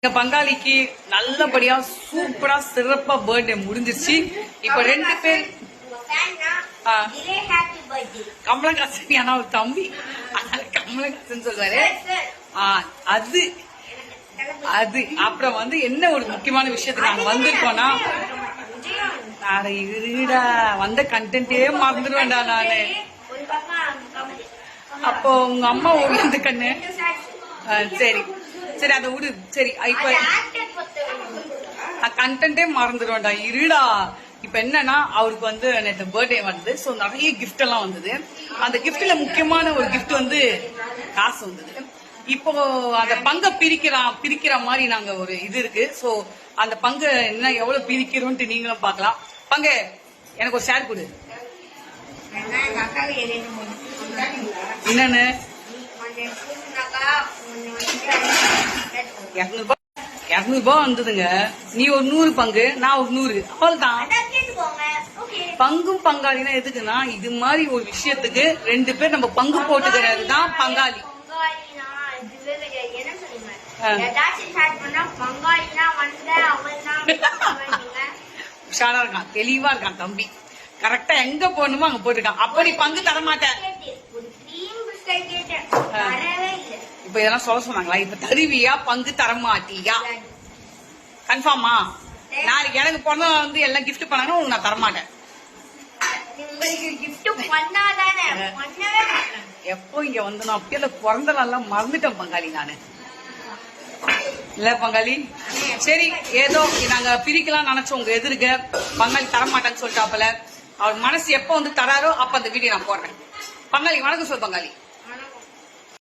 எங்க பங்காளிக்கு நல்லபடியா சூப்பரா சிறப்பா பர்த்டே முடிஞ்சிருச்சு. இப்ப 2 பேர் கமலஹாசன் ஆனா ஒரு தம்பி கமலஹாசன் சொல்றாரு. அது அது அப்புறம் என்ன ஒரு முக்கியமான விஷயத்துக்கு நாங்க வந்திருக்கோம்னா, வந்த கண்டென்ட்டே மறந்துடுவேன்டா நானு. அப்போ உங்க அம்மா ஓவியந்த கண்ணு சரி சரி அதை விடு. சரி இப்ப கண்டென்ட்டே மறந்துடுவேன்டா இருடா. இப்ப என்னன்னா அவருக்கு நேற்று பர்த்டே வருது. சோ நிறைய கிஃப்ட் எல்லாம் வந்தது. அந்த கிஃப்ட்ல முக்கியமான ஒரு கிஃப்ட் காசு வந்தது. இப்போ அந்த பங்கை பிரிக்கிற மாதிரி நாங்க ஒரு இது இருக்கு. சோ அந்த பங்கு என்ன எவ்வளவு பிரிக்கிறோம்ட்டு நீங்களும் பாக்கலாம். பங்கு எனக்கு ஒரு ஷேர் கொடு. என்னன்னு 200 ரூபாய் வந்ததுங்க. நீ ஒரு 100 பங்கு, நான் ஒரு 100, அவ்வளவுதான். பங்கும் பங்காளினா எதுக்குன்னா இது மாதிரி ஒரு விஷயத்துக்கு 2 பேர் நம்ம பங்கு போட்டுக்கிறது தான் பங்காளி. உஷாரா இருக்கான், தெளிவா இருக்கான் தம்பி. கரெக்டா எங்க போடணுமோ அங்க போட்டுருக்கான். அப்படி பங்கு தரமாட்டேன். இப்ப இதெல்லாம் சொல்ல சொன்னாங்களா? இப்ப தருவியா பங்கு தரமாட்டியா? கன்ஃபார்மா? நாளைக்கு எனக்கு பிறந்த எல்லாம் கிஃப்ட் பண்ணாலும் நான் தரமாட்டேன். எப்போ இங்க நான் அப்படியே பிறந்த நாள் மறந்துட்டேன் பங்காளி நானு. இல்ல பங்காளி சரி ஏதோ நாங்க பிரிக்கலாம் நினைச்சோம். உங்க எதிர்க்க பங்காளி தரமாட்டேன்னு சொல்லிட்டாப்பல. அவர் மனசு எப்ப தராரோ அப்ப அந்த வீடியோ நான் போடுறேன். பங்காளி வணக்கம் சொல் பங்காளி.